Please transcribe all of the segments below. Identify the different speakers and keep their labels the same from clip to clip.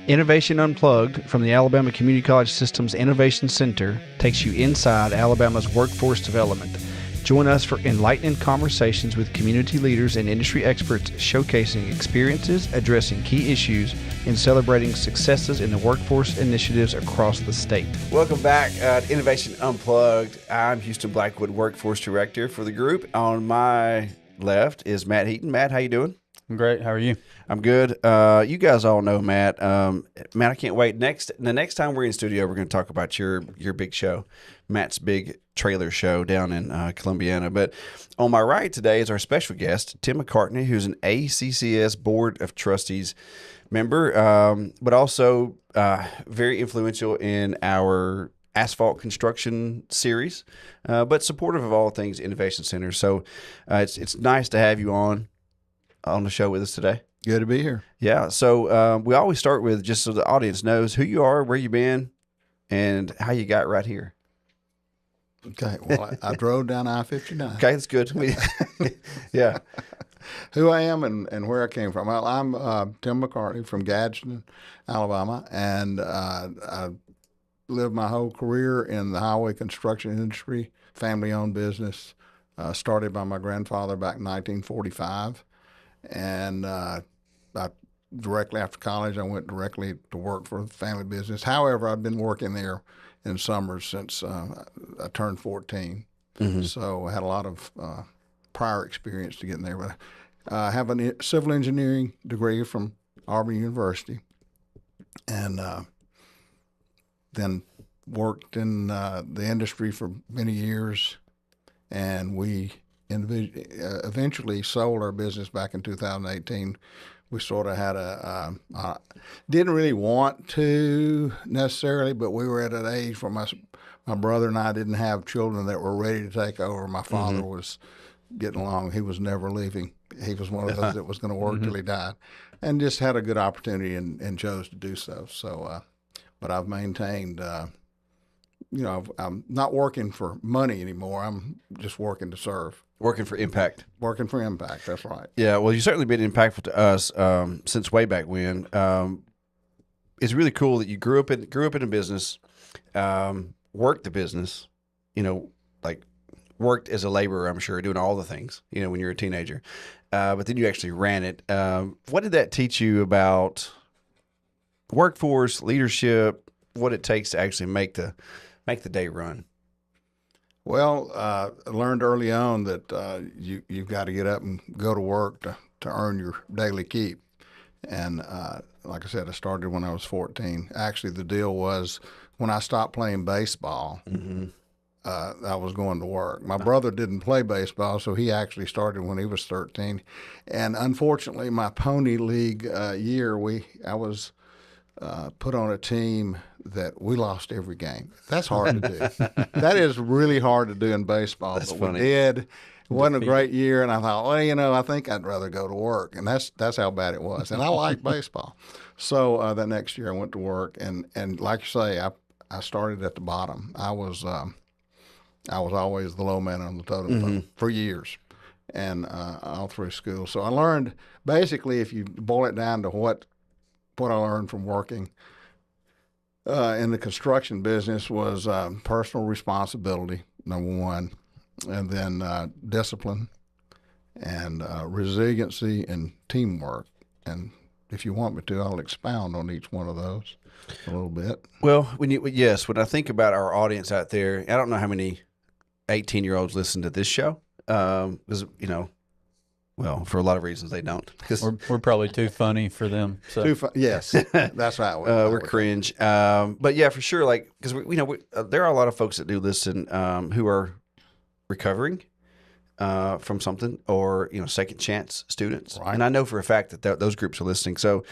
Speaker 1: Innovation Unplugged from the Alabama Community College System's Innovation Center takes you inside Alabama's workforce development. Join us for enlightening conversations with community leaders and industry experts showcasing experiences, addressing key issues, and celebrating successes in the workforce initiatives across the state.
Speaker 2: Welcome back to Innovation Unplugged. I'm Houston Blackwood, Workforce Director for the group. On my left is Matt Heaton. Matt, how you doing?
Speaker 3: I'm great. How are you?
Speaker 2: I'm good. You guys all know Matt. Matt, I can't wait. The next time we're in studio, we're going to talk about your big show, Matt's big trailer show down in Columbiana. But on my right today is our special guest, Tim McCartney, who's an ACCS Board of Trustees member, but also very influential in our Asphalt construction series, but supportive of all things Innovation Center. So it's nice to have you on the show with us today.
Speaker 4: Good to be here.
Speaker 2: Yeah. So we always start with, just so the audience knows who you are, where you've been, and how you got right here.
Speaker 4: Okay. Well, I drove down I-59.
Speaker 2: Okay, that's good. Yeah.
Speaker 4: Who I am and where I came from. Well, I'm Tim McCartney from Gadsden, Alabama, and I lived my whole career in the highway construction industry, family-owned business, started by my grandfather back in 1945. And directly after college, I went directly to work for the family business. However, I've been working there in summers since I turned 14. Mm-hmm. So I had a lot of prior experience to get in there. But I have a civil engineering degree from Auburn University, and then worked in the industry for many years, and we eventually sold our business back in 2018. We sort of had didn't really want to necessarily, but we were at an age where my brother and I didn't have children that were ready to take over. My father was getting along. He was never leaving. He was one of those that was going to work till he died, and just had a good opportunity and chose to do so. So, but I've maintained, I'm not working for money anymore. I'm just working to serve.
Speaker 2: Working for impact.
Speaker 4: Working for impact, that's right.
Speaker 2: Yeah, well, you've certainly been impactful to us since way back when. It's really cool that you grew up in a business, worked the business, like worked as a laborer, I'm sure, doing all the things, when you're a teenager. But then you actually ran it. What did that teach you about workforce, leadership, what it takes to actually make the day run?
Speaker 4: Well, I learned early on that you've got to get up and go to work to earn your daily keep. And like I said, I started when I was 14. Actually, the deal was when I stopped playing baseball, I was going to work. My brother didn't play baseball, so he actually started when he was 13. And unfortunately, my pony league year, I was put on a team that we lost every game. That's hard to do. That is really hard to do in baseball.
Speaker 2: That's
Speaker 4: but
Speaker 2: funny.
Speaker 4: We did. It wasn't a great year, and I thought, well, I think I'd rather go to work. And that's how bad it was. And I like baseball. So that next year I went to work, and like you say, I started at the bottom. I was always the low man on the totem pole for years, and all through school. So I learned, basically, if you boil it down to what I learned from working in the construction business was personal responsibility, number one, and then discipline and resiliency and teamwork. And if you want me to, I'll expound on each one of those a little bit.
Speaker 2: Well, when I think about our audience out there, I don't know how many 18-year-olds listen to this show, because well, for a lot of reasons they don't.
Speaker 3: We're probably too funny for them. So.
Speaker 4: Yes, that's right.
Speaker 2: We're cringe. But yeah, for sure. Like, because there are a lot of folks that do listen who are recovering from something, or second chance students. Right. And I know for a fact that those groups are listening. So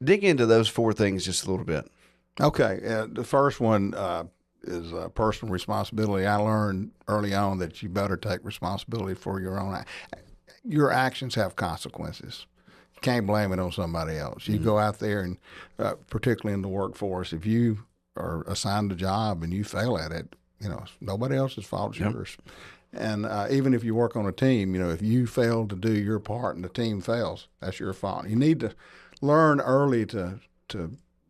Speaker 2: dig into those four things just a little bit.
Speaker 4: Okay, the first one is personal responsibility. I learned early on that you better take responsibility for your own. Your actions have consequences. You can't blame it on somebody else. You go out there and, particularly in the workforce, if you are assigned a job and you fail at it, nobody else's fault, it's yours. And even if you work on a team, if you fail to do your part and the team fails, that's your fault. You need to learn early to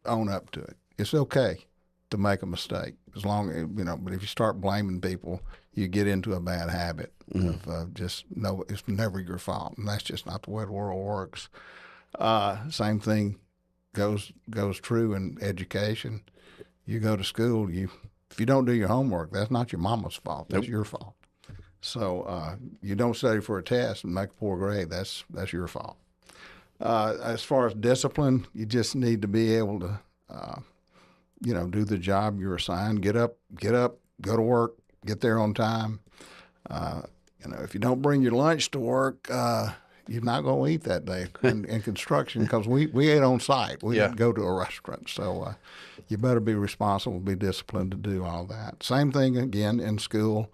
Speaker 4: own up to it. It's okay to make a mistake, as long as, but if you start blaming people, you get into a bad habit of just, no, it's never your fault. And that's just not the way the world works. Same thing goes true in education. You go to school, if you don't do your homework, that's not your mama's fault. That's your fault. So you don't study for a test and make a poor grade. That's your fault. As far as discipline, you just need to be able to, do the job you're assigned. Get up, go to work, get there on time. If you don't bring your lunch to work, you're not going to eat that day in construction, because we ate on site. We didn't go to a restaurant. So you better be responsible, be disciplined to do all that. Same thing again in school.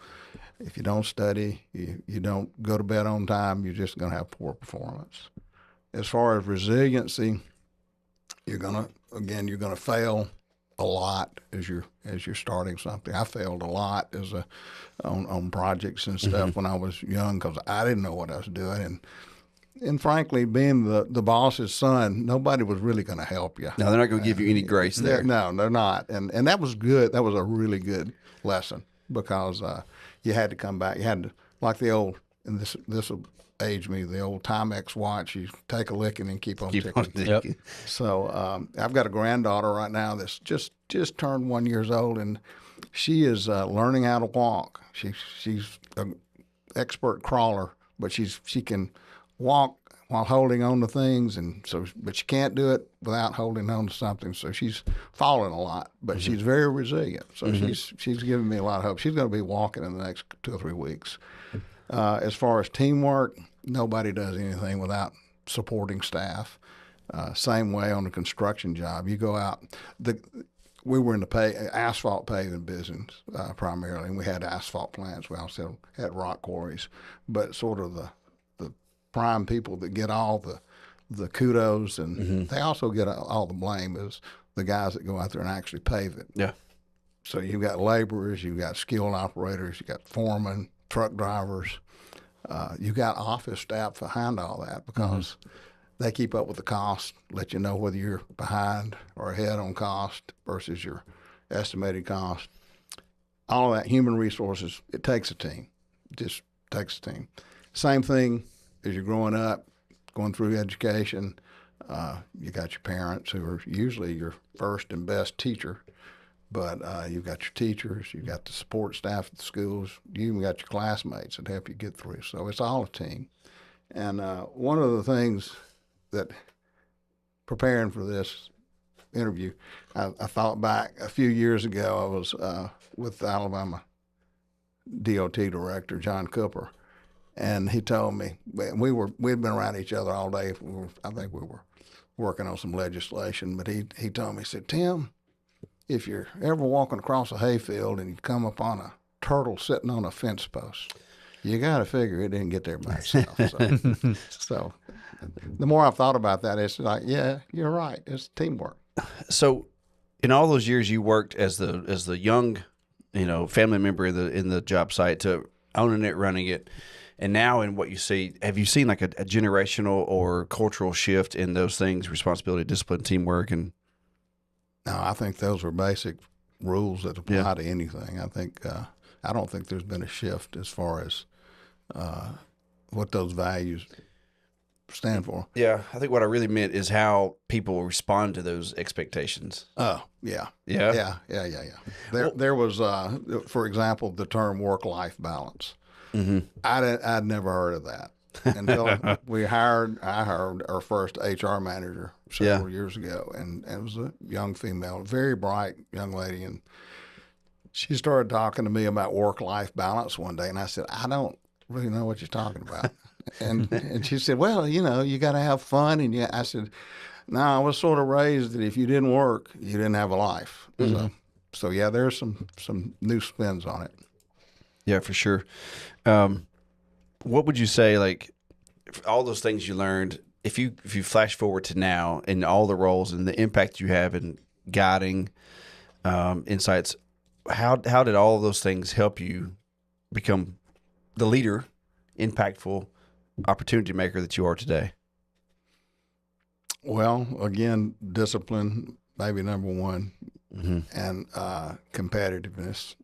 Speaker 4: If you don't study, you don't go to bed on time, you're just going to have poor performance. As far as resiliency, you're going to fail a lot as you're starting something. I failed a lot on projects and stuff when I was young, because I didn't know what I was doing, and frankly, being the boss's son, nobody was really going to help you.
Speaker 2: No, they're not going to give you any grace there.
Speaker 4: No, they're not, and that was good. That was a really good lesson, because you had to come back. You had to, like the old, and this will age me, the old Timex watch. You take a licking and keep on ticking.
Speaker 3: Yep.
Speaker 4: So I've got a granddaughter right now that's just turned 1 year old, and she is learning how to walk. She's an expert crawler, but she can walk while holding on to things, but she can't do it without holding on to something. So she's falling a lot, but she's very resilient. So she's giving me a lot of hope. She's going to be walking in the next 2 or 3 weeks. As far as teamwork, nobody does anything without supporting staff. Same way on the construction job. You go out. We were in the asphalt paving business primarily, and we had asphalt plants. We also had rock quarries, but sort of the prime people that get all the kudos, and they also get all the blame, is the guys that go out there and actually pave it.
Speaker 2: Yeah.
Speaker 4: So you've got laborers, you've got skilled operators, you've got foremen, truck drivers. You got office staff behind all that, because they keep up with the cost, let you know whether you're behind or ahead on cost versus your estimated cost. All of that, human resources, it takes a team. It just takes a team. Same thing as you're growing up, going through education. You got your parents, who are usually your first and best teacher. But you've got your teachers, you've got the support staff at the schools, you even got your classmates that help you get through. So it's all a team. And one of the things that, preparing for this interview, I thought back a few years ago. I was with the Alabama DOT director, John Cooper, and he told me, we'd been around each other all day. I think we were working on some legislation, but he told me, he said, "Tim, if you're ever walking across a hayfield and you come upon a turtle sitting on a fence post, you got to figure it didn't get there by itself." So the more I've thought about that, it's like, yeah, you're right. It's teamwork.
Speaker 2: So in all those years you worked as the young, family member in the job site, to owning it, running it, and now in what you see, have you seen like a generational or cultural shift in those things, responsibility, discipline, teamwork? And
Speaker 4: no, I think those are basic rules that apply to anything. I think I don't think there's been a shift as far as what those values stand for.
Speaker 2: Yeah, I think what I really meant is how people respond to those expectations.
Speaker 4: Oh, yeah.
Speaker 2: Yeah?
Speaker 4: Yeah. There was, for example, the term work-life balance. I'd never heard of that until I hired our first HR manager several years ago, and it was a young female, very bright young lady, and she started talking to me about work-life balance one day, and I said, "I don't really know what you're talking about." and she said, "Well, you got to have fun." And I said, "No, I was sort of raised that if you didn't work, you didn't have a life." So yeah, there's some new spins on it.
Speaker 2: Yeah, for sure. What would you say, like, all those things you learned, if you flash forward to now and all the roles and the impact you have in guiding insights, how did all of those things help you become the leader, impactful opportunity maker that you are today?
Speaker 4: Well, again, discipline, maybe number one,
Speaker 2: Mm-hmm.
Speaker 4: and competitiveness.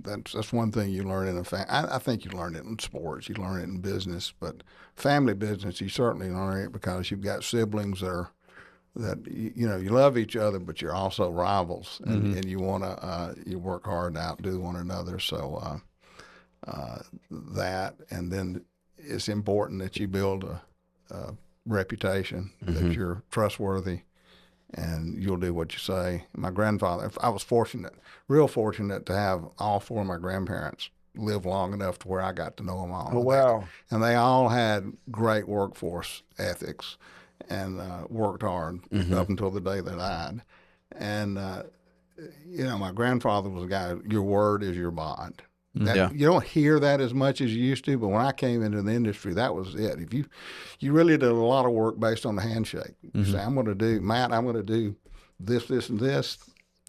Speaker 4: That's one thing you learn in a family. I think you learn it in sports, you learn it in business, but family business, you certainly learn it because you've got siblings that you know, you love each other, but you're also rivals, and you want to you work hard to outdo one another. So that, and then it's important that you build a reputation that you're trustworthy and you'll do what you say. My grandfather, I was fortunate, real fortunate to have all four of my grandparents live long enough to where I got to know them all.
Speaker 2: Oh, wow.
Speaker 4: And they all had great workforce ethics and worked hard up until the day they died. And, you know, my grandfather was a guy, your word is your bond.
Speaker 2: Yeah.
Speaker 4: You don't hear that as much as you used to, but when I came into the industry, that was it. If you really did a lot of work based on the handshake. You say, I'm going to do, Matt, I'm going to do this, this, and this,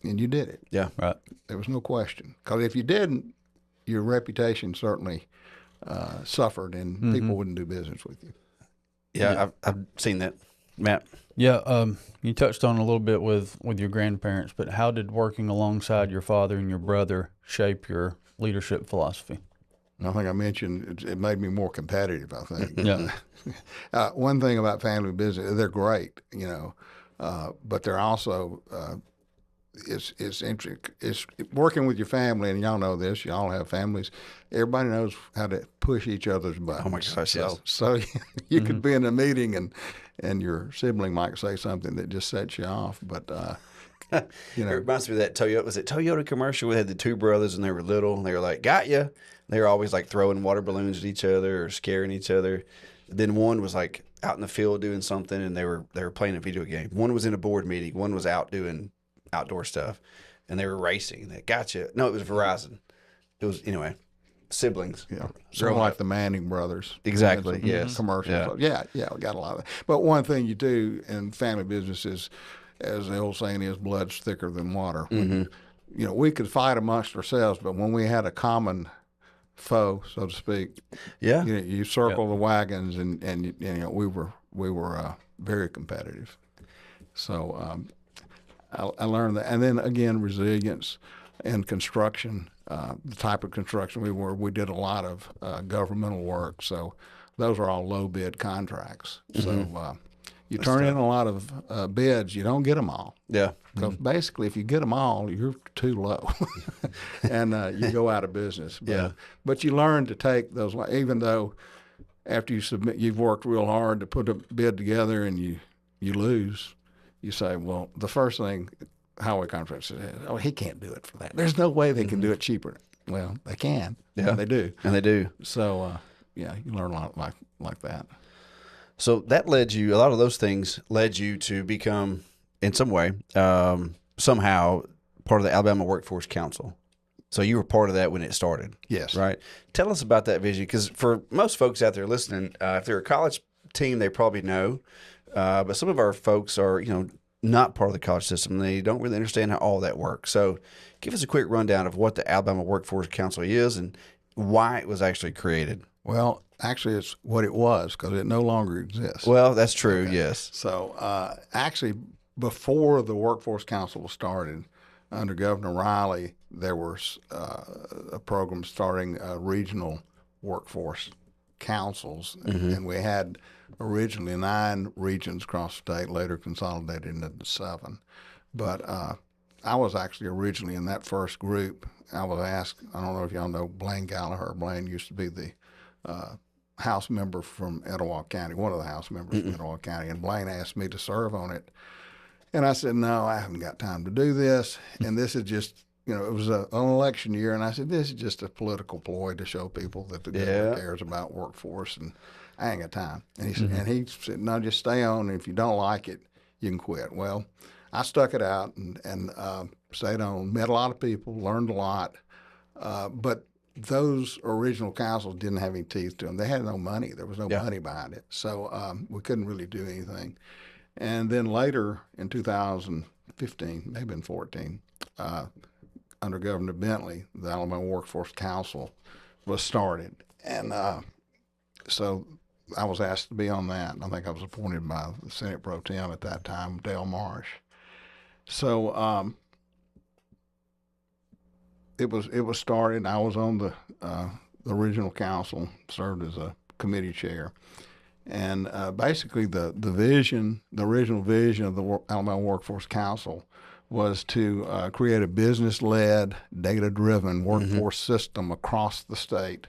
Speaker 4: and you did it.
Speaker 2: Yeah.
Speaker 3: Right.
Speaker 4: There was no question. Because if you didn't, your reputation certainly suffered, and people wouldn't do business with you.
Speaker 2: Yeah, I've seen that. Matt?
Speaker 3: Yeah, you touched on a little bit with your grandparents, but how did working alongside your father and your brother shape your leadership philosophy?
Speaker 4: I think I mentioned it made me more competitive, I think.
Speaker 3: Yeah.
Speaker 4: One thing about family business, they're great, you know, but they're also, it's interesting. It's working with your family, and y'all know this, y'all have families. Everybody knows how to push each other's buttons.
Speaker 2: Oh, my gosh, yes.
Speaker 4: So you could be in a meeting and your sibling might say something that just sets you off, but you know.
Speaker 2: It reminds me of that Toyota. Was it Toyota commercial? We had the two brothers, and they were little, and they were like, "Got ya." They were always like throwing water balloons at each other or scaring each other. Then one was like out in the field doing something, and they were playing a video game. One was in a board meeting. One was out doing outdoor stuff, and they were racing. They gotcha. No, it was Verizon. It was anyway. Siblings.
Speaker 4: Yeah, sort of like the Manning brothers.
Speaker 2: Exactly. Yes.
Speaker 4: Commercials. Yeah, we got a lot of that. But one thing you do in family business is, as the old saying is, blood's thicker than water. When, you know, we could fight amongst ourselves, but when we had a common foe, so to speak,
Speaker 2: Yeah.
Speaker 4: you circle the wagons, and you know, we were very competitive. So I learned that, and then again, resilience in construction. The type of construction we did a lot of governmental work, so those are all low bid contracts. So you turn in a lot of bids, you don't get them all.
Speaker 2: Yeah.
Speaker 4: Because basically, if you get them all, you're too low, and you go out of business. But you learn to take those, even though after you submit, you've worked real hard to put a bid together, and you lose. You say, well, the first thing highway contractor says, oh, he can't do it for that. There's no way they can do it cheaper. Well, they can.
Speaker 2: Yeah.
Speaker 4: And they do.
Speaker 2: And they do.
Speaker 4: So, you learn a lot like that.
Speaker 2: So that led you, a lot of those things led you to become, in some way, somehow part of the Alabama Workforce Council. So you were part of that when it started.
Speaker 4: Yes.
Speaker 2: Right? Tell us about that vision, because for most folks out there listening, if they're a college team, they probably know. But some of our folks are, you know, not part of the college system. They don't really understand how all that works. So give us a quick rundown of what the Alabama Workforce Council is and why it was actually created.
Speaker 4: Well, actually, it's what it was, because it no longer exists.
Speaker 2: Well, that's true, yes.
Speaker 4: So actually, before the Workforce Council was started, under Governor Riley, there was a program starting regional workforce councils, and we had originally 9 regions across the state, later consolidated into 7. But I was actually originally in that first group. I was asked, I don't know if y'all know Blaine Gallagher. Blaine used to be the House member from Etowah County, one of the House members from Etowah County, and Blaine asked me to serve on it. And I said, no, I haven't got time to do this. And this is just, you know, it was an election year, and I said, this is just a political ploy to show people that the government cares about workforce, and I ain't got time. And he said, no, just stay on. And if you don't like it, you can quit. Well, I stuck it out and stayed on, met a lot of people, learned a lot. But those original councils didn't have any teeth to them. They had no money. There was no money behind it. So we couldn't really do anything. And then later in 2015, maybe in 14, under Governor Bentley, the Alabama Workforce Council was started. And so I was asked to be on that. I think I was appointed by the Senate Pro Tem at that time, Dale Marsh. So it was started. I was on the original council, served as a committee chair, and basically the original vision of the Alabama Workforce Council was to create a business-led, data-driven workforce system across the state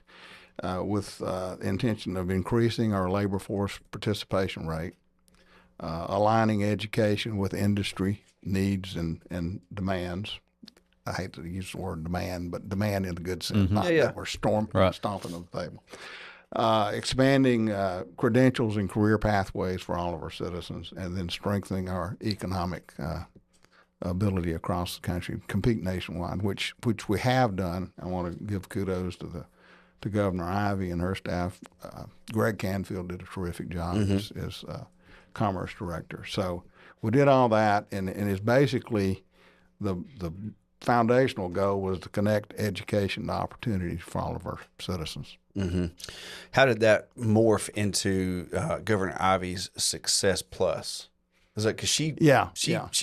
Speaker 4: with intention of increasing our labor force participation rate, aligning education with industry needs and demands. I hate to use the word demand, but demand in a good sense, not that we're stomping on the table. Expanding credentials and career pathways for all of our citizens, and then strengthening our economic ability across the country, compete nationwide, which we have done. I want to give kudos to Governor Ivey and her staff. Greg Canfield did a terrific job as Commerce Director. So we did all that, and it's basically the foundational goal was to connect education to opportunities for all of our citizens.
Speaker 2: How did that morph into Governor Ivey's Success Plus? Was that because she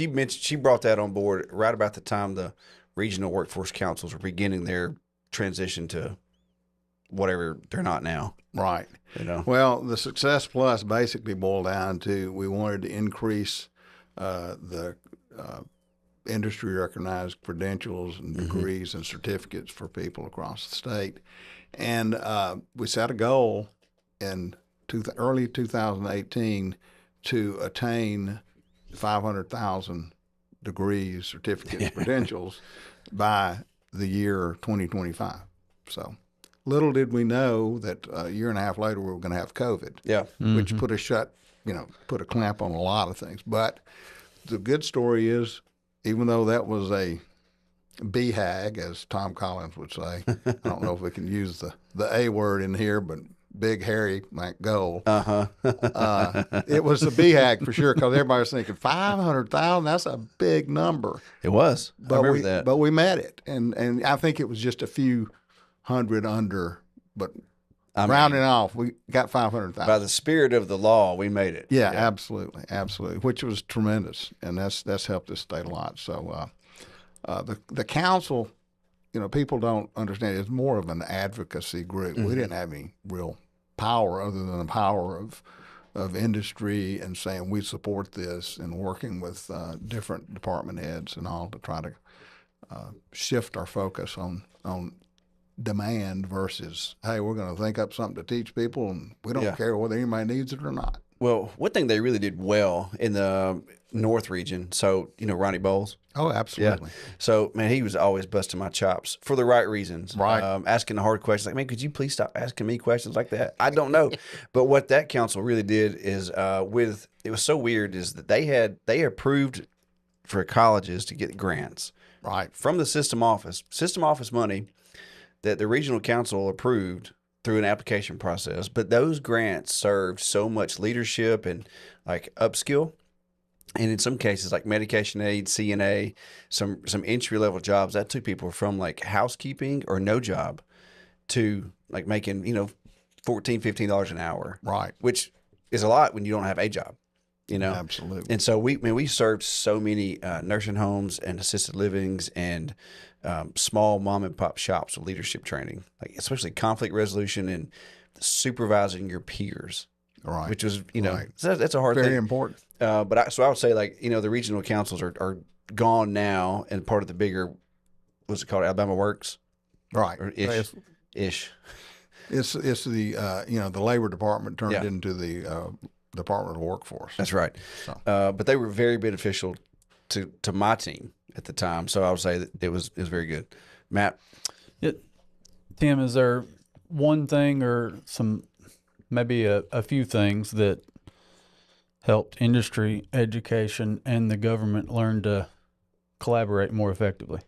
Speaker 2: mentioned, she brought that on board right about the time the regional workforce councils were beginning their transition to whatever they're not now.
Speaker 4: Right. Well, the Success Plus basically boiled down to we wanted to increase the industry recognized credentials and degrees and certificates for people across the state. And we set a goal in early 2018 to attain 500,000 degrees, certificates, credentials by the year 2025. So little did we know that a year and a half later we were going to have COVID, which put a clamp on a lot of things. But the good story is, even though that was a BHAG, as Tom Collins would say, I don't know if we can use the A word in here, but big, hairy, like goal. It was a BHAG for sure, because everybody was thinking 500,000. That's a big number.
Speaker 2: It was. I remember that.
Speaker 4: But we met it, and I think it was just a few hundred under, but rounding off, we got 500,000.
Speaker 2: By the spirit of the law, we made it.
Speaker 4: Yeah, absolutely, which was tremendous, and that's helped us state a lot. So the council, people don't understand, it's more of an advocacy group. We didn't have any real power other than the power of industry and saying we support this, and working with different department heads and all to try to shift our focus on demand versus, hey, we're going to think up something to teach people, and we don't care whether anybody needs it or not.
Speaker 2: Well, one thing they really did well in the North region, so, Ronnie Bowles.
Speaker 4: Oh, absolutely.
Speaker 2: Yeah. So, man, he was always busting my chops for the right reasons.
Speaker 4: Right.
Speaker 2: Asking the hard questions. Like, man, could you please stop asking me questions like that? I don't know. But what that council really did is it was so weird is that they approved for colleges to get grants.
Speaker 4: Right.
Speaker 2: From the system office money that the regional council approved through an application process, but those grants served so much leadership and like upskill, and in some cases like medication aid, CNA, some entry level jobs. That took people from like housekeeping or no job to like making $14-15 an hour,
Speaker 4: right? Which
Speaker 2: is a lot when you don't have a job,
Speaker 4: Absolutely.
Speaker 2: And so we served so many nursing homes and assisted livings and small mom and pop shops with leadership training, like especially conflict resolution and supervising your peers,
Speaker 4: right?
Speaker 2: Which was
Speaker 4: right.
Speaker 2: So that's a hard thing.
Speaker 4: Very important.
Speaker 2: But I would say like the regional councils are gone now, and part of the bigger, what's it called, Alabama Works,
Speaker 4: right?
Speaker 2: Or ish.
Speaker 4: It's the the labor department turned into the Department of Workforce.
Speaker 2: That's right. So. But they were very beneficial to my team at the time, so I would say that it was very good. Matt,
Speaker 3: Tim, is there one thing or maybe a few things that helped industry, education, and the government learn to collaborate more effectively?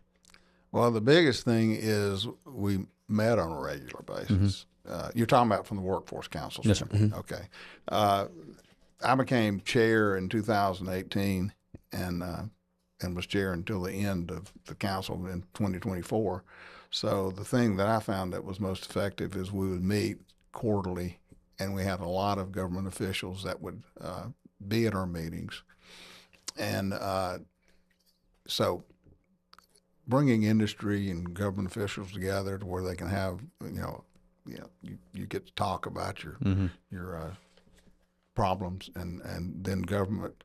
Speaker 3: Well,
Speaker 4: the biggest thing is we met on a regular basis. You're talking about from the Workforce Council?
Speaker 3: Yes, sir.
Speaker 4: Okay. I became chair in 2018 and was chair until the end of the council in 2024. So the thing that I found that was most effective is we would meet quarterly, and we had a lot of government officials that would be at our meetings. And So bringing industry and government officials together to where they can have, you get to talk about your problems, and then government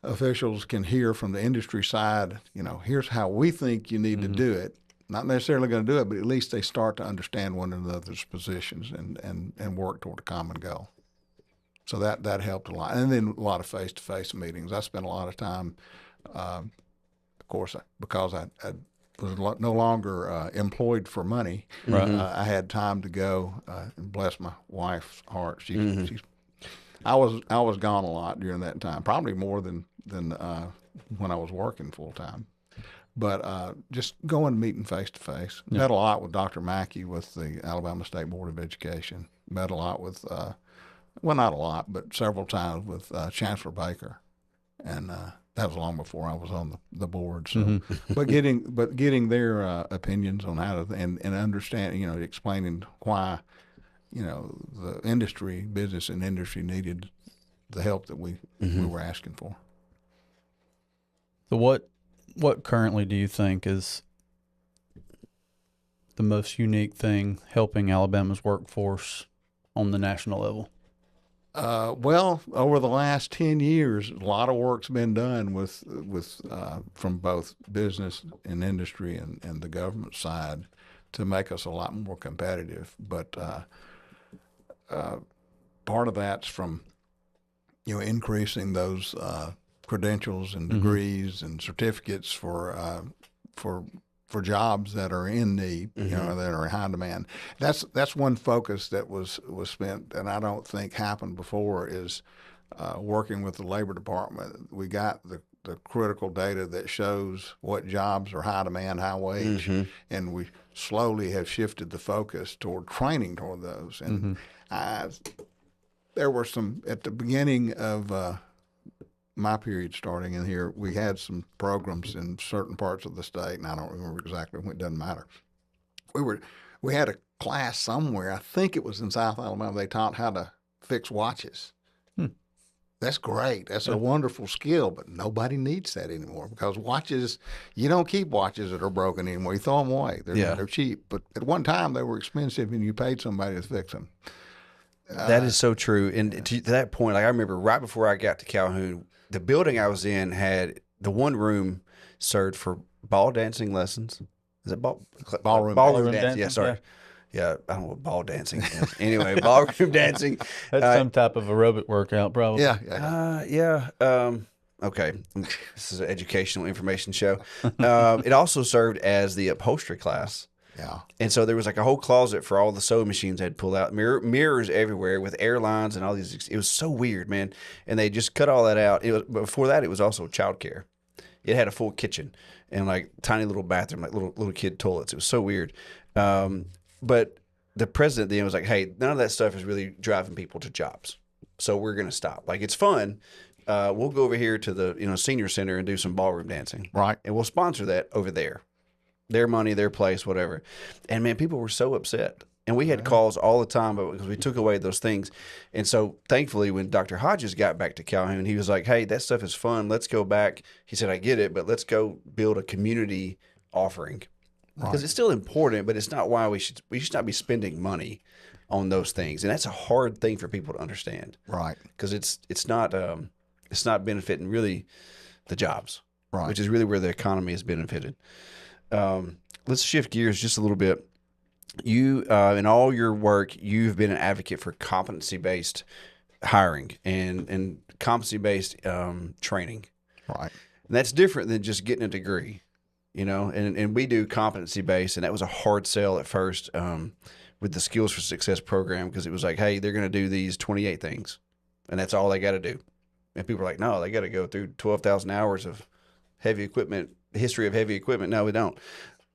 Speaker 4: officials can hear from the industry side, here's how we think you need to do it. Not necessarily going to do it, but at least they start to understand one another's positions and work toward a common goal. So that helped a lot. And then a lot of face-to-face meetings. I spent a lot of time, of course, because I was no longer employed for money.
Speaker 3: Right.
Speaker 4: I had time to go, and bless my wife's heart. I was gone a lot during that time, probably more than when I was working full time. But just going and meeting face to face. Met a lot with Dr. Mackey with the Alabama State Board of Education. Met a lot with, well, not a lot, but several times with Chancellor Baker, and that was long before I was on the board. So, but getting their opinions on how to and understanding, explaining why, the business and industry needed the help that we were asking for.
Speaker 3: So what currently do you think is the most unique thing helping Alabama's workforce on the national level?
Speaker 4: Well, over the last 10 years, a lot of work's been done with from both business and industry and the government side to make us a lot more competitive. But part of that's from increasing those credentials and degrees and certificates for jobs that are in need, that are in high demand. That's one focus that was spent, and I don't think happened before, is working with the Labor Department. We got the critical data that shows what jobs are high demand, high wage, and we slowly have shifted the focus toward training toward those. And there were some, at the beginning of my period starting in here, we had some programs in certain parts of the state, and I don't remember exactly when, it doesn't matter. We had a class somewhere, I think it was in South Alabama, they taught how to fix watches. That's great. That's a wonderful skill, but nobody needs that anymore because watches, you don't keep watches that are broken anymore. You throw them away. They're cheap. But at one time, they were expensive, and you paid somebody to fix them.
Speaker 2: That is so true. And to that point, like I remember right before I got to Calhoun, the building I was in had the one room served for ball dancing lessons. Is it ballroom dancing? Yeah, sorry. Yeah, I don't know what ball dancing is. Anyway, ballroom dancing.
Speaker 3: That's some type of aerobic workout, probably.
Speaker 2: Yeah. Okay. This is an educational information show. It also served as the upholstery class.
Speaker 4: Yeah.
Speaker 2: And so there was like a whole closet for all the sewing machines I'd pull out, mirrors everywhere with airlines and all these. It was so weird, man. And they just cut all that out. Before that, it was also childcare. It had a full kitchen and like tiny little bathroom, like little kid toilets. It was so weird. But the president then was like, hey, none of that stuff is really driving people to jobs. So we're going to stop. Like, it's fun. We'll go over here to the senior center and do some ballroom dancing.
Speaker 4: Right.
Speaker 2: And we'll sponsor that over there. Their money, their place, whatever. And, man, people were so upset. And we had calls all the time because we took away those things. And so, thankfully, when Dr. Hodges got back to Calhoun, he was like, hey, that stuff is fun. Let's go back. He said, I get it, but let's go build a community offering. Because it's still important, but it's not why we should not be spending money on those things. And that's a hard thing for people to understand.
Speaker 4: Right.
Speaker 2: Because it's not benefiting really the jobs.
Speaker 4: Right.
Speaker 2: Which is really where the economy has benefited. Let's shift gears just a little bit. You, in all your work, you've been an advocate for competency-based hiring and competency-based training.
Speaker 4: Right.
Speaker 2: And that's different than just getting a degree, and we do competency-based, and that was a hard sell at first with the Skills for Success program because it was like, hey, they're going to do these 28 things, and that's all they got to do. And people are like, no, they got to go through 12,000 hours of heavy equipment, history of heavy equipment. No, we don't.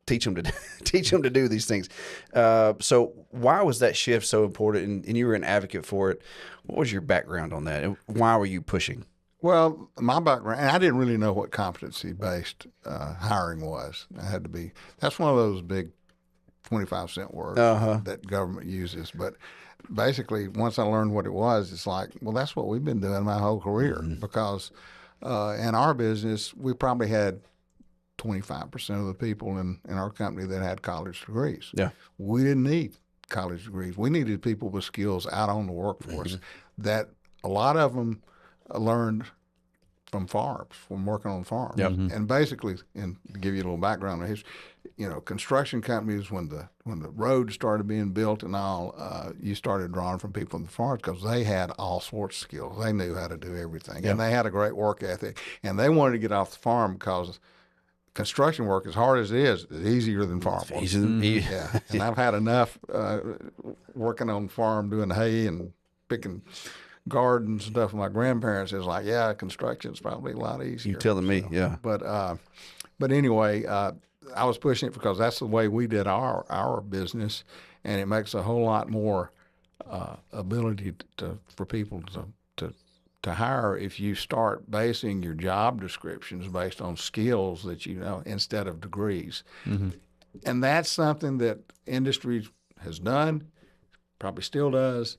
Speaker 2: Teach them to do these things. So why was that shift so important? And you were an advocate for it. What was your background on that? And why were you pushing?
Speaker 4: Well, my background, and I didn't really know what competency-based hiring was. That's one of those big 25-cent words that government uses. But basically, once I learned what it was, it's like, well, that's what we've been doing my whole career because in our business, we probably had 25% of the people in our company that had college degrees.
Speaker 2: Yeah.
Speaker 4: We didn't need college degrees. We needed people with skills out on the workforce that a lot of them learned from farms, from working on farms.
Speaker 2: Yep.
Speaker 4: And basically, and to give you a little background on history, construction companies, when the roads started being built and all, you started drawing from people on the farms because they had all sorts of skills. They knew how to do everything.
Speaker 2: Yep.
Speaker 4: And they had a great work ethic. And they wanted to get off the farm because construction work, as hard as it is easier than farm work. Yeah. And I've had enough working on the farm, doing hay and picking gardens and stuff. My grandparents is like, yeah, construction's probably a lot easier.
Speaker 2: You telling me, yeah.
Speaker 4: But anyway, I was pushing it because that's the way we did our business, and it makes a whole lot more ability for people to hire if you start basing your job descriptions based on skills that you know instead of degrees.
Speaker 3: Mm-hmm.
Speaker 4: And that's something that industry has done, probably still does.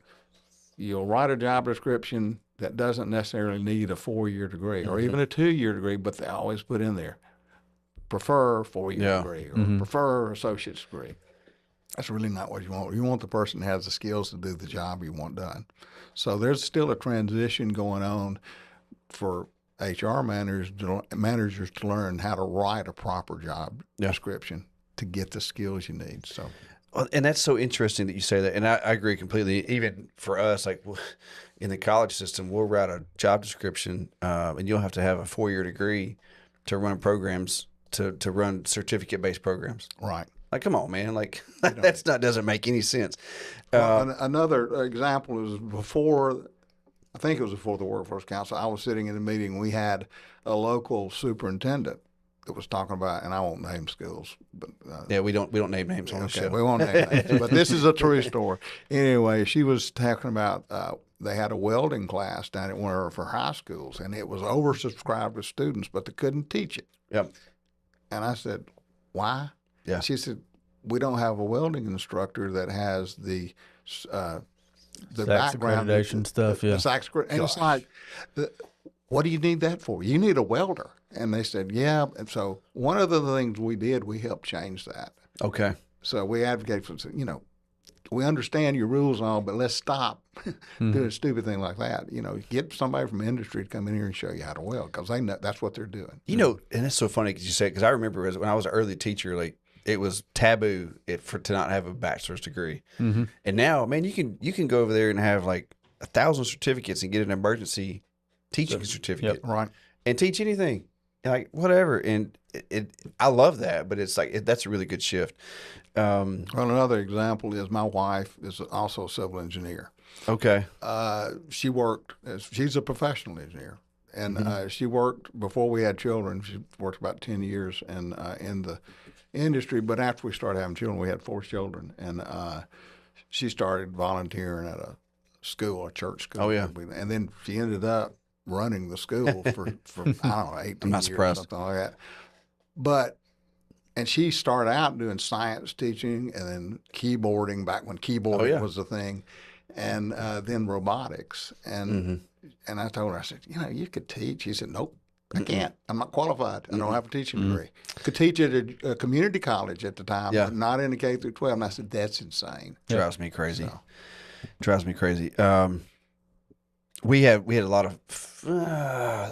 Speaker 4: You'll write a job description that doesn't necessarily need a 4-year degree or even a 2-year degree, but they always put in there, prefer 4-year degree or prefer associate's degree. That's really not what you want. You want the person that has the skills to do the job you want done. So there's still a transition going on for HR managers to learn how to write a proper job description to get the skills you need. So.
Speaker 2: And that's so interesting that you say that. And I agree completely. Even for us, like in the college system, we'll write a job description and you'll have to have a 4-year degree to run programs, to run certificate-based programs.
Speaker 4: Right.
Speaker 2: Like, come on, man. Like, doesn't make any sense.
Speaker 4: Well, another example is I think it was before the Workforce Council, I was sitting in a meeting. We had a local superintendent that was talking about, and I won't name schools, but
Speaker 2: we don't name names on the show.
Speaker 4: We won't name names, but this is a true story. Anyway, she was talking about they had a welding class down at one of her high schools, and it was oversubscribed with students, but they couldn't teach it.
Speaker 2: Yep.
Speaker 4: And I said, why?
Speaker 2: Yeah.
Speaker 4: She said, we don't have a welding instructor that has the background
Speaker 3: accreditation stuff. Yeah.
Speaker 4: And it's like, what do you need that for? You need a welder. And they said, yeah. And so one of the things we did, we helped change that.
Speaker 2: Okay.
Speaker 4: So we advocate for, we understand your rules and all, but let's stop doing a stupid thing like that. Get somebody from industry to come in here and show you how to weld because they know that's what they're doing.
Speaker 2: And it's so funny because you say, because I remember when I was an early teacher, like it was taboo to not have a bachelor's degree. Mm-hmm. And now, man, you can go over there and have like 1,000 certificates and get an emergency teaching certificate.
Speaker 4: Yep, right.
Speaker 2: And teach anything. Like whatever, and I love that, but it's like that's a really good shift.
Speaker 4: Well, another example is my wife is also a civil engineer.
Speaker 2: Okay.
Speaker 4: She's a professional engineer, and she worked before we had children. She worked about 10 years in the industry, but after we started having children, we had 4 children, and she started volunteering at a church school.
Speaker 2: Oh yeah,
Speaker 4: and then she ended up running the school for I don't know 18 years or something like that. And she started out doing science teaching and then keyboarding back when keyboarding was the thing, and then robotics. And I told her, I said, you could teach. She said, nope, I can't. I'm not qualified. I don't have a teaching degree. Could teach at a community college at the time, but not in the K through 12. And I said, that's insane.
Speaker 2: Drives me crazy. Drives me crazy. We had a lot of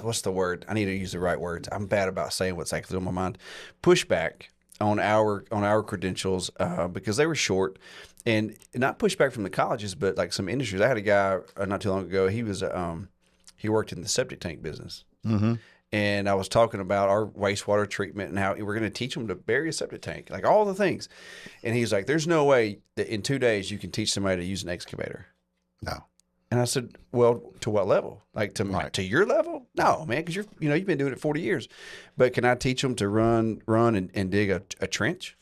Speaker 2: what's the word? I need to use the right words. I'm bad about saying what's actually on my mind. Pushback on our credentials because they were short, and not pushback from the colleges, but like some industries. I had a guy not too long ago. He was he worked in the septic tank business, and I was talking about our wastewater treatment and how we're going to teach them to bury a septic tank, like all the things. And he's like, "There's no way that in 2 days you can teach somebody to use an excavator."
Speaker 4: No.
Speaker 2: And I said, well, to what level? Like to your level? No, man, because you've been doing it 40 years. But can I teach them to run and dig a trench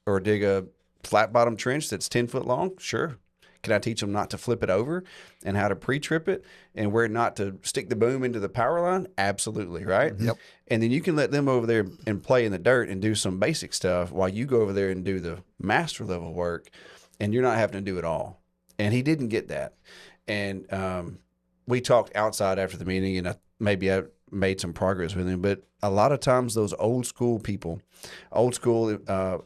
Speaker 2: or dig a flat bottom trench that's 10 foot long? Sure. Can I teach them not to flip it over and how to pre-trip it and where not to stick the boom into the power line? Absolutely, right?
Speaker 4: Yep.
Speaker 2: And then you can let them over there and play in the dirt and do some basic stuff while you go over there and do the master level work, and you're not having to do it all. And he didn't get that. And we talked outside after the meeting, and maybe made some progress with him. But a lot of times those old school people, old school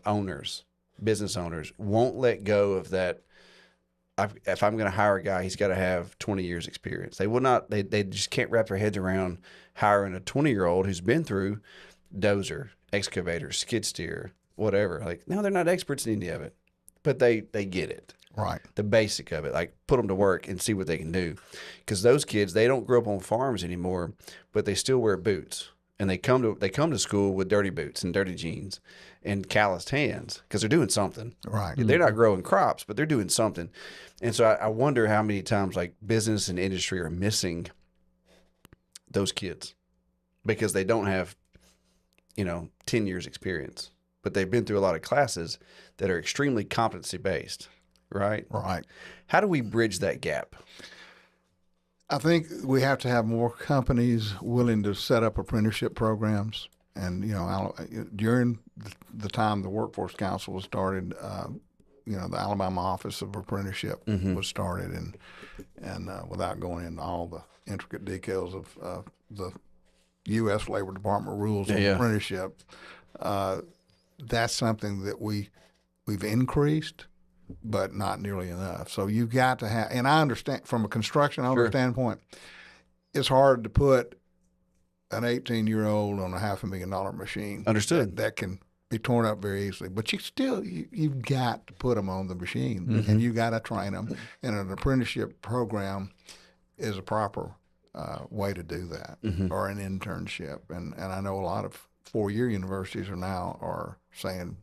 Speaker 2: owners, business owners, won't let go of that. If I'm going to hire a guy, he's got to have 20 years experience. They will not, they just can't wrap their heads around hiring a 20-year-old who's been through dozer, excavator, skid steer, whatever. Like, no, they're not experts in any of it, but they get it.
Speaker 4: Right.
Speaker 2: The basic of it, like put them to work and see what they can do. Because those kids, they don't grow up on farms anymore, but they still wear boots. And they come to school with dirty boots and dirty jeans and calloused hands because they're doing something.
Speaker 4: Right.
Speaker 2: They're not growing crops, but they're doing something. And so I wonder how many times like business and industry are missing those kids because they don't have, 10 years experience, but they've been through a lot of classes that are extremely competency based, right?
Speaker 4: Right.
Speaker 2: How do we bridge that gap?
Speaker 4: I think we have to have more companies willing to set up apprenticeship programs. And, during the time the Workforce Council was started, the Alabama Office of Apprenticeship was started. And without going into all the intricate details of the U.S. Labor Department rules on apprenticeship, that's something that we've increased, but not nearly enough. So you've got to have, and I understand from a construction owner standpoint, it's hard to put an 18-year-old on a $500,000 machine.
Speaker 2: Understood.
Speaker 4: That can be torn up very easily. But you've got to put them on the machine, and you've got to train them. And an apprenticeship program is a proper way to do that, or an internship. And I know a lot of four-year universities are saying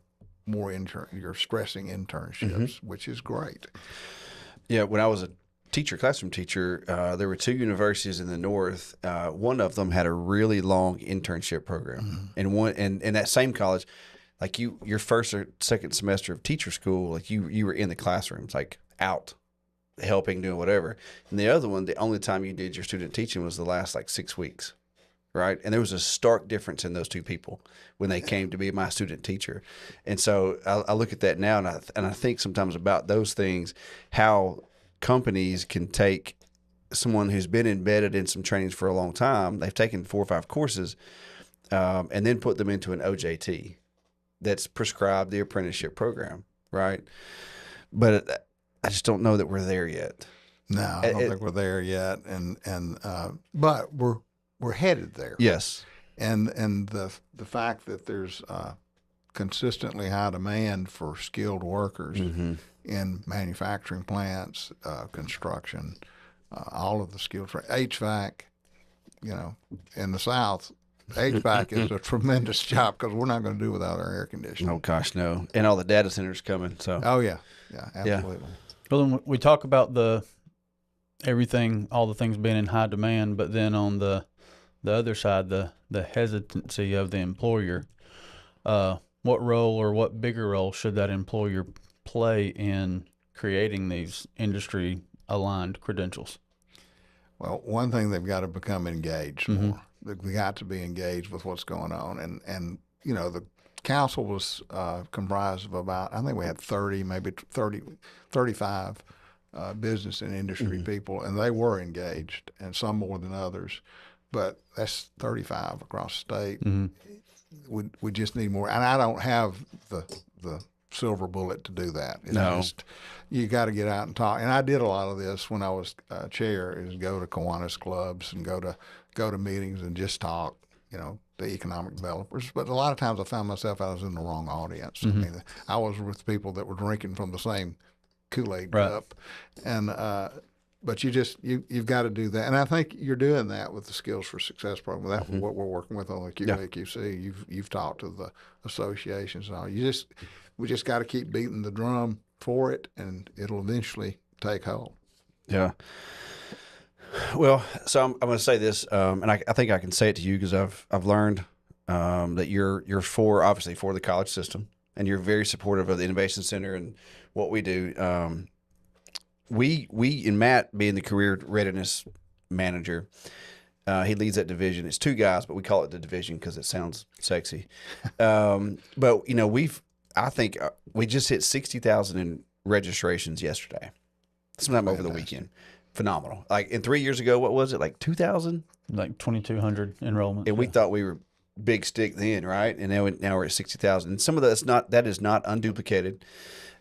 Speaker 4: more you're stressing internships, which is great.
Speaker 2: Yeah, when I was a classroom teacher, there were two universities in the north. One of them had a really long internship program, and that same college, like your first or second semester of teacher school, like you were in the classrooms, like out helping, doing whatever. And the other one, the only time you did your student teaching was the last like 6 weeks. Right. And there was a stark difference in those two people when they came to be my student teacher. And so I look at that now and I think sometimes about those things, how companies can take someone who's been embedded in some trainings for a long time, they've taken 4 or 5 courses, and then put them into an OJT that's prescribed the apprenticeship program. Right. But I just don't know that we're there yet.
Speaker 4: No, I don't think we're there yet. But we're headed there.
Speaker 2: Yes.
Speaker 4: And the fact that there's consistently high demand for skilled workers in manufacturing plants, construction, all of the skilled HVAC, in the South, HVAC is a tremendous job because we're not going to do without our air conditioning.
Speaker 2: Oh gosh, no. And all the data centers coming. So.
Speaker 4: Oh yeah, absolutely.
Speaker 3: Well, then we talk about all the things being in high demand, but then on the other side, the hesitancy of the employer, what role or what bigger role should that employer play in creating these industry-aligned credentials?
Speaker 4: Well, one thing, they've got to become engaged more. They've got to be engaged with what's going on. And the council was comprised of about, I think we had 30, maybe 35 business and industry people, and they were engaged, and some more than others. But that's 35 across the state. We just need more. And I don't have the silver bullet to do that. You got to get out and talk. And I did a lot of this when I was chair, is go to Kiwanis clubs and go to meetings and just talk, to economic developers. But a lot of times I found myself I was in the wrong audience. I mean, I was with people that were drinking from the same Kool-Aid cup. And but you've got to do that, and I think you're doing that with the Skills for Success program. That's what we're working with on the QAQC. You've talked to the associations and all. We just got to keep beating the drum for it, and it'll eventually take hold.
Speaker 2: Yeah. Well, so I'm going to say this, and I think I can say it to you because I've learned that you're obviously for the college system, and you're very supportive of the Innovation Center and what we do. We and Matt, being the career readiness manager, he leads that division. It's 2 guys, but we call it the division because it sounds sexy. But I think we just hit 60,000 in registrations yesterday, sometime over the weekend. Phenomenal. Like, and 3 years ago, what was it? Like 2,000?
Speaker 3: like 2,200 enrollments.
Speaker 2: And we thought we were big stick then, right? And now we're at 60,000. And some of that is not unduplicated.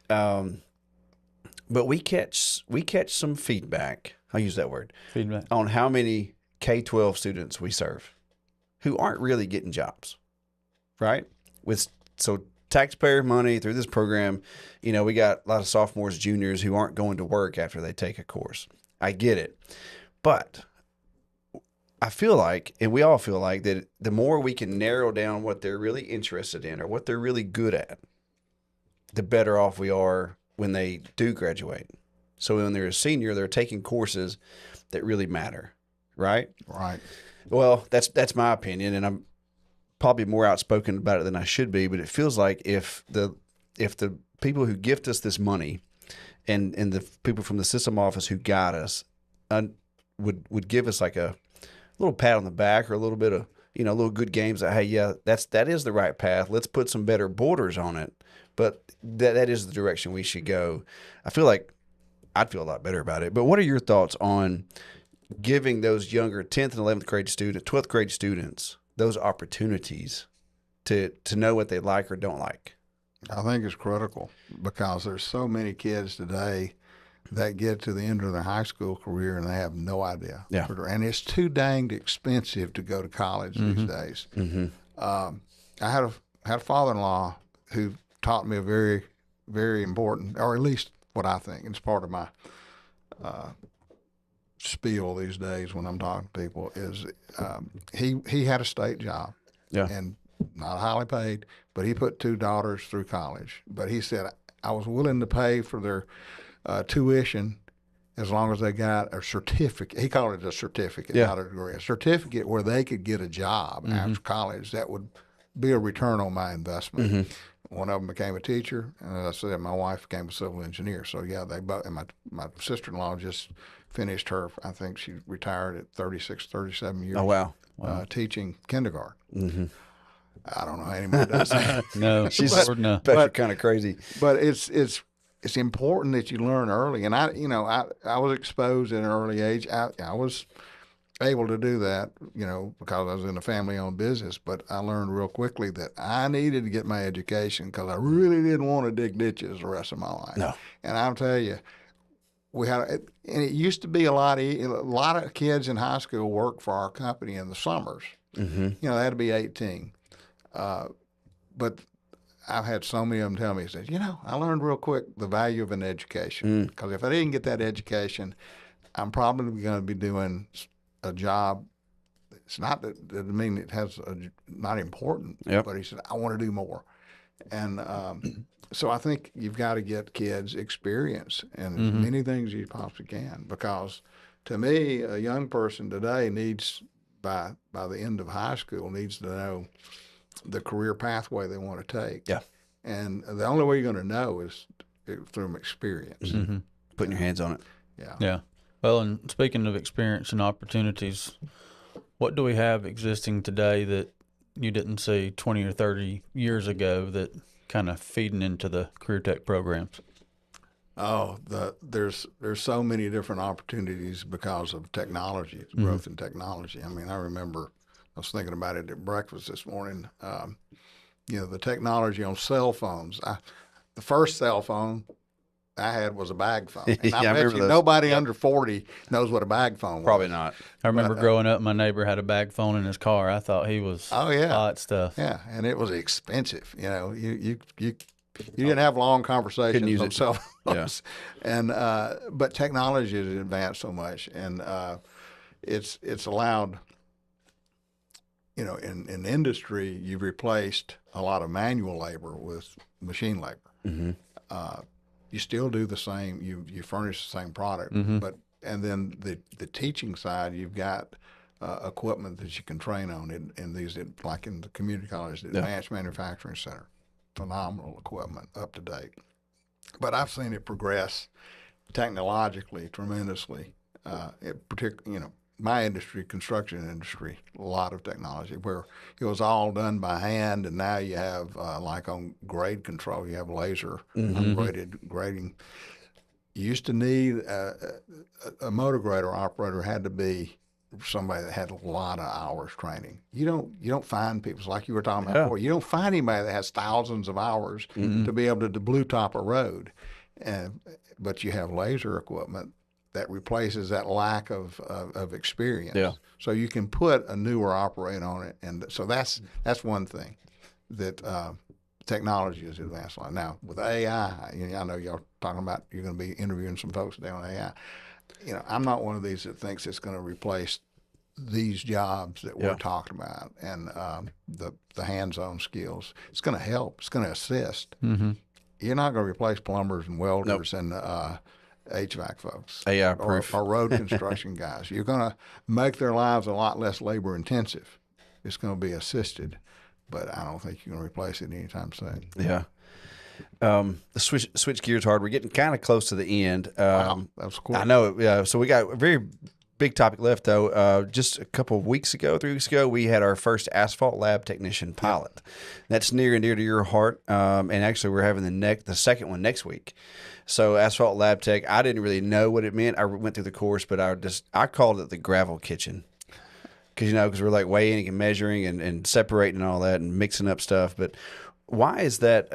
Speaker 2: But we catch some feedback. I'll use that word.
Speaker 3: Feedback
Speaker 2: on how many K-12 students we serve who aren't really getting jobs, right? So taxpayer money through this program, we got a lot of sophomores, juniors who aren't going to work after they take a course. I get it. But I feel like, and we all feel like, that the more we can narrow down what they're really interested in or what they're really good at, the better off we are when they do graduate. So when they're a senior, they're taking courses that really matter, right?
Speaker 4: Right.
Speaker 2: Well, that's my opinion, and I'm probably more outspoken about it than I should be, but it feels like if the people who gift us this money and the people from the system office who guide us would give us like a little pat on the back or a little bit of, little good games that, hey, yeah, that is the right path. Let's put some better borders on it. But that is the direction we should go. I feel like I'd feel a lot better about it. But what are your thoughts on giving those younger 10th and 11th grade students, 12th grade students, those opportunities to know what they like or don't like?
Speaker 4: I think it's critical because there's so many kids today that get to the end of their high school career and they have no idea.
Speaker 2: Yeah.
Speaker 4: And it's too danged expensive to go to college these days.
Speaker 2: Mm-hmm.
Speaker 4: I had a father-in-law who taught me a very, very important, or at least what I think, it's part of my spiel these days when I'm talking to people, is he had a state job.
Speaker 2: Yeah.
Speaker 4: And not highly paid, but he put two daughters through college. But he said, I was willing to pay for their tuition as long as they got a certificate. He called it a certificate,
Speaker 2: Yeah.
Speaker 4: not a degree. A certificate where they could get a job after college. That would be a return on my investment.
Speaker 2: Mm-hmm.
Speaker 4: One of them became a teacher, and as I said, my wife became a civil engineer. So yeah, they both. And my sister-in-law just finished her. I think she retired at 36, 37 years.
Speaker 2: Oh, wow.
Speaker 4: Teaching kindergarten.
Speaker 2: Mm-hmm.
Speaker 4: I don't know how anybody does that.
Speaker 3: No,
Speaker 2: She's
Speaker 3: no.
Speaker 2: kind of crazy.
Speaker 4: But it's important that you learn early. And I was exposed at an early age. I was able to do that, because I was in a family-owned business. But I learned real quickly that I needed to get my education because I really didn't want to dig ditches the rest of my life.
Speaker 2: No.
Speaker 4: And I'll tell you, and it used to be a lot of kids in high school worked for our company in the summers.
Speaker 2: Mm-hmm.
Speaker 4: They had to be 18. But I've had so many of them tell me, I learned real quick the value of an education. Because if I didn't get that education, I'm probably going to be doing a job. It's not that I mean it has not important,
Speaker 2: Yep.
Speaker 4: but he said, I want to do more. And so I think you've got to get kids experience in as many things as you possibly can. Because to me, a young person today needs, by the end of high school, needs to know the career pathway they want to take.
Speaker 2: Yeah.
Speaker 4: And the only way you're going to know is through experience.
Speaker 3: Mm-hmm.
Speaker 2: Putting your hands on it.
Speaker 4: Yeah.
Speaker 3: Yeah. Well, and speaking of experience and opportunities, what do we have existing today that you didn't see 20 or 30 years ago that kind of feeding into the career tech programs?
Speaker 4: Oh, there's so many different opportunities because of technology, growth in technology. I mean, I remember I was thinking about it at breakfast this morning. The technology on cell phones. The first cell phone I had was a bag phone. And
Speaker 2: Yeah, I
Speaker 4: I bet
Speaker 2: remember
Speaker 4: you
Speaker 2: those.
Speaker 4: nobody under 40 knows what a bag phone was.
Speaker 2: Probably not.
Speaker 3: I remember growing up, my neighbor had a bag phone in his car. I thought he was hot stuff.
Speaker 4: Yeah, and it was expensive. You didn't have long conversations
Speaker 2: Couldn't use
Speaker 4: on
Speaker 2: it.
Speaker 4: cell phones. Yeah. And but technology has advanced so much, and it's allowed. In industry, you've replaced a lot of manual labor with machine labor.
Speaker 2: Mm-hmm.
Speaker 4: You still do the same. You furnish the same product, and then the teaching side, you've got equipment that you can train on in these, like in the community college, the Advanced Manufacturing Center, phenomenal equipment, up to date. But I've seen it progress technologically tremendously. My industry, construction industry, a lot of technology where it was all done by hand, and now you have like on grade control, you have laser ungraded grading. You used to need a motor grader operator had to be somebody that had a lot of hours training. You don't find people, like you were talking about before. You don't find anybody that has thousands of hours to be able to blue top a road. But you have laser equipment that replaces that lack of experience.
Speaker 2: Yeah.
Speaker 4: So you can put a newer operator on it, and so that's one thing that technology is advanced on. Now with AI, I know y'all talking about you're going to be interviewing some folks today on AI. I'm not one of these that thinks it's going to replace these jobs that we're talking about and the hands-on skills. It's going to help. It's going to assist.
Speaker 3: Mm-hmm.
Speaker 4: You're not going to replace plumbers and welders and HVAC folks.
Speaker 2: AI proof.
Speaker 4: Or road construction guys. You're going to make their lives a lot less labor intensive. It's going to be assisted, but I don't think you're going to replace it anytime soon.
Speaker 2: Yeah. The switch gears hard. We're getting kind of close to the end.
Speaker 4: Wow, that's cool.
Speaker 2: I know. Yeah. So we got a very big topic left, though. Just a couple of weeks ago, 3 weeks ago, we had our first asphalt lab technician pilot. That's near and dear to your heart. And actually, we're having the second one next week. So asphalt lab tech, I didn't really know what it meant. I went through the course, but I called it the gravel kitchen. Because we're like weighing and measuring and separating and all that and mixing up stuff. But why is that?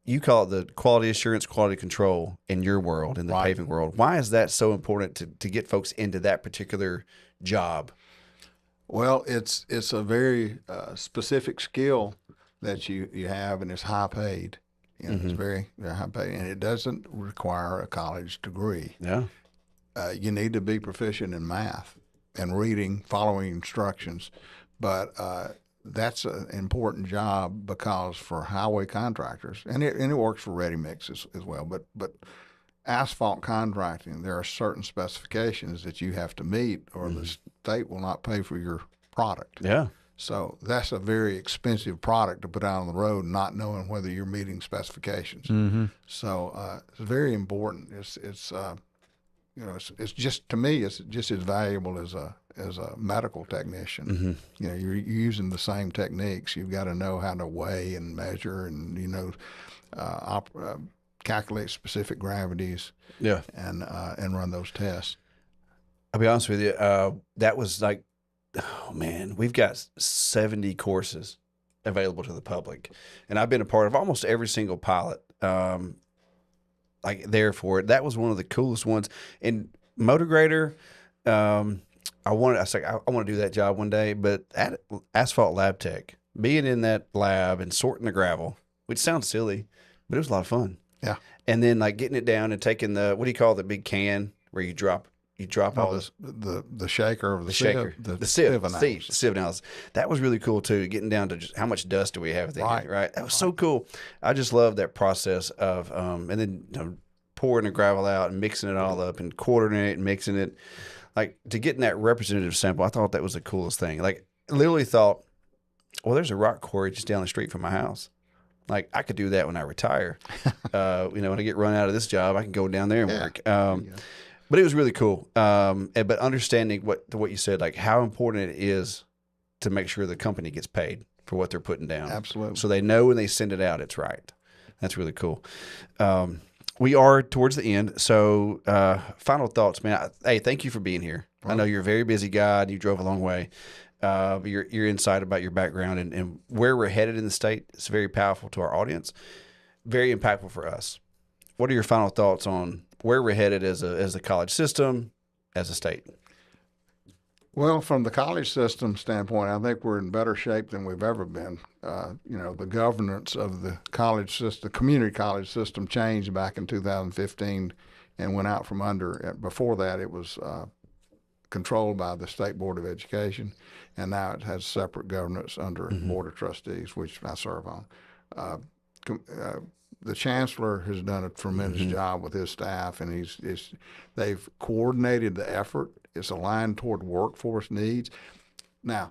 Speaker 2: You call it the quality assurance, quality control in your world, in the paving world. Why is that so important to get folks into that particular job?
Speaker 4: Well, it's a very specific skill that you have, and it's high paid. It's very high paid, and it doesn't require a college degree.
Speaker 2: Yeah.
Speaker 4: You need to be proficient in math and reading, following instructions, but that's an important job because for highway contractors, and it works for ready mix as well, but asphalt contracting, there are certain specifications that you have to meet or the state will not pay for your product.
Speaker 2: Yeah.
Speaker 4: So that's a very expensive product to put out on the road, not knowing whether you're meeting specifications.
Speaker 3: Mm-hmm.
Speaker 4: So it's very important. It's just, to me, it's just as valuable as a medical technician. You're using the same techniques. You've got to know how to weigh and measure and calculate specific gravities.
Speaker 2: Yeah.
Speaker 4: And run those tests.
Speaker 2: I'll be honest with you. That was like, oh man, we've got 70 courses available to the public, and I've been a part of almost every single pilot. Like there for it. That was one of the coolest ones. And motor grader, I want to do that job one day, but at asphalt lab tech, being in that lab and sorting the gravel, which sounds silly, but it was a lot of fun.
Speaker 4: Yeah.
Speaker 2: And then like getting it down and taking the, what do you call the big can where you drop all this,
Speaker 4: the shaker of the
Speaker 2: shaker,
Speaker 4: the
Speaker 2: sieve analysis. That was really cool too. Getting down to just how much dust do we have there, right? That was so cool. I just love that process of, and then pouring the gravel out and mixing it all up and quartering it and mixing it. Like to get in that representative sample, I thought that was the coolest thing. Like literally thought, well, there's a rock quarry just down the street from my house. Like I could do that when I retire. When I get run out of this job, I can go down there and work. But it was really cool. But understanding what you said, like how important it is to make sure the company gets paid for what they're putting down.
Speaker 4: Absolutely.
Speaker 2: So they know when they send it out, it's right. That's really cool. We are towards the end. So final thoughts, man. Hey, thank you for being here. I know you're a very busy guy and you drove a long way. Your insight about your background and where we're headed in the state is very powerful to our audience, very impactful for us. What are your final thoughts on where we're headed as a college system, as a state?
Speaker 4: Well, from the college system standpoint, I think we're in better shape than we've ever been. The governance of the college system, the community college system, changed back in 2015 and went out from under. Before that, it was controlled by the State Board of Education, and now it has separate governance under Board of Trustees, which I serve on. The chancellor has done a tremendous job with his staff, and they've coordinated the effort. It's aligned toward workforce needs. Now,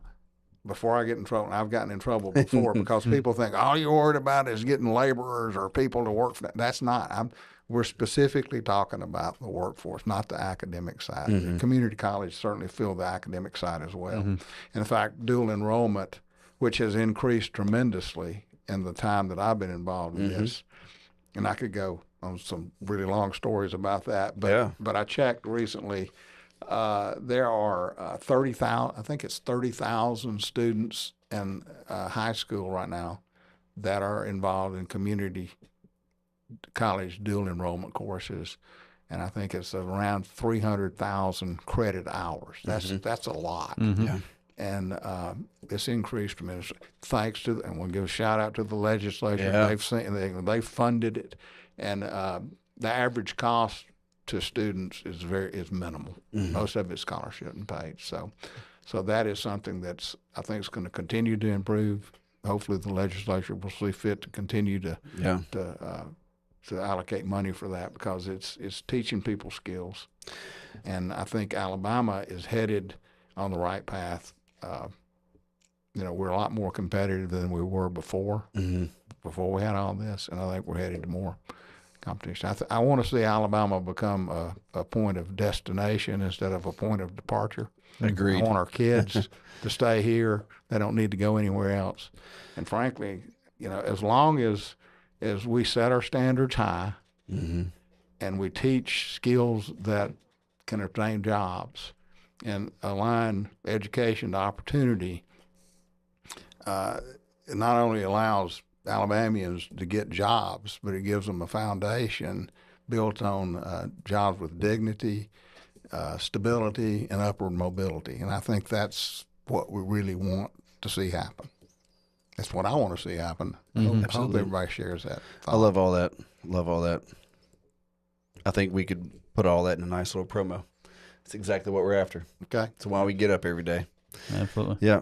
Speaker 4: before I get in trouble, and I've gotten in trouble before because people think all you're worried about is getting laborers or people to work for that. That's not. We're specifically talking about the workforce, not the academic side. The community college certainly fill the academic side as well. And in fact, dual enrollment, which has increased tremendously in the time that I've been involved in this, and I could go on some really long stories about that, but I checked recently, there are 30,000. I think it's 30,000 students in high school right now that are involved in community college dual enrollment courses, and I think it's around 300,000 credit hours. That's a lot.
Speaker 2: Yeah.
Speaker 4: And it's increased tremendously thanks to, and we'll give a shout out to the legislature.
Speaker 2: Yeah.
Speaker 4: They funded it, and the average cost to students is minimal. Most of it's scholarship and paid. So that is something that's, I think, is going to continue to improve. Hopefully, the legislature will see fit to continue to allocate money for that, because it's teaching people skills, and I think Alabama is headed on the right path. We're a lot more competitive than we were before we had all this, and I think we're headed to more competition. I want to see Alabama become a point of destination instead of a point of departure.
Speaker 2: Agreed.
Speaker 4: I want our kids to stay here. They don't need to go anywhere else. And frankly, as long as we set our standards high and we teach skills that can obtain jobs and align education to opportunity, it not only allows Alabamians to get jobs, but it gives them a foundation built on jobs with dignity, stability, and upward mobility. And I think that's what we really want to see happen. That's what I want to see happen. I hope everybody shares that thought.
Speaker 2: I love all that. Love all that. I think we could put all that in a nice little promo. It's exactly what we're after.
Speaker 4: Okay.
Speaker 2: It's why we get up every day.
Speaker 3: Absolutely.
Speaker 2: Yeah.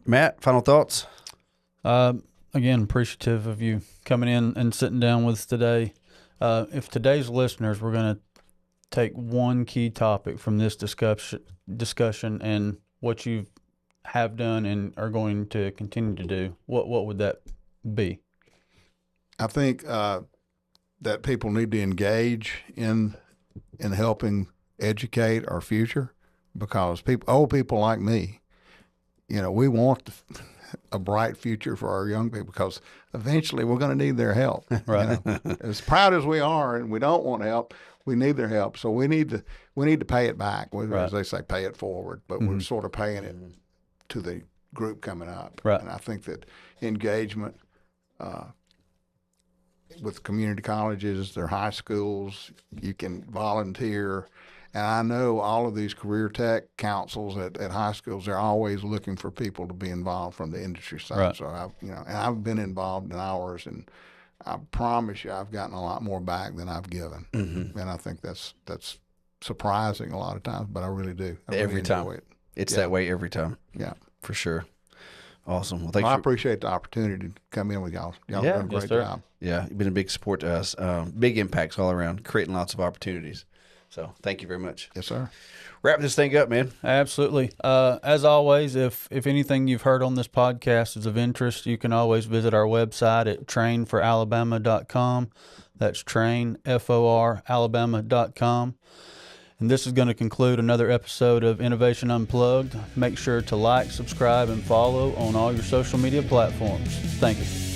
Speaker 2: Matt, final thoughts?
Speaker 3: Again, appreciative of you coming in and sitting down with us today. If today's listeners were going to take one key topic from this discussion and what you have done and are going to continue to do, what would that be?
Speaker 4: I think that people need to engage in helping educate our future, because old people like me, we want a bright future for our young people, because eventually we're going to need their help.
Speaker 3: Right.
Speaker 4: As proud as we are, and we don't want help, we need their help. So we need to pay it back. As they say, pay it forward. But we're sort of paying it to the group coming up.
Speaker 3: Right.
Speaker 4: And I think that engagement with community colleges, their high schools, you can volunteer. And I know all of these career tech councils at high schools, they're always looking for people to be involved from the industry side.
Speaker 3: Right.
Speaker 4: So I've been involved in ours, and I promise you, I've gotten a lot more back than I've given. And I think that's surprising a lot of times, but I really do. I
Speaker 2: Every
Speaker 4: really
Speaker 2: time.
Speaker 4: enjoy it.
Speaker 2: It's that way every time.
Speaker 4: Yeah.
Speaker 2: For sure. Awesome. Well,
Speaker 4: I appreciate the opportunity to come in with y'all. Y'all
Speaker 2: Yeah.
Speaker 4: done a great
Speaker 3: Yes, sir.
Speaker 4: job.
Speaker 2: Yeah, you've been a big support to us. Big impacts all around, creating lots of opportunities. So thank you very much.
Speaker 4: Yes, sir.
Speaker 2: Wrap this thing up, man.
Speaker 3: Absolutely. As always, if anything you've heard on this podcast is of interest, you can always visit our website at trainforalabama.com. That's train, F-O-R, alabama.com. And this is going to conclude another episode of Innovation Unplugged. Make sure to like, subscribe, and follow on all your social media platforms. Thank you.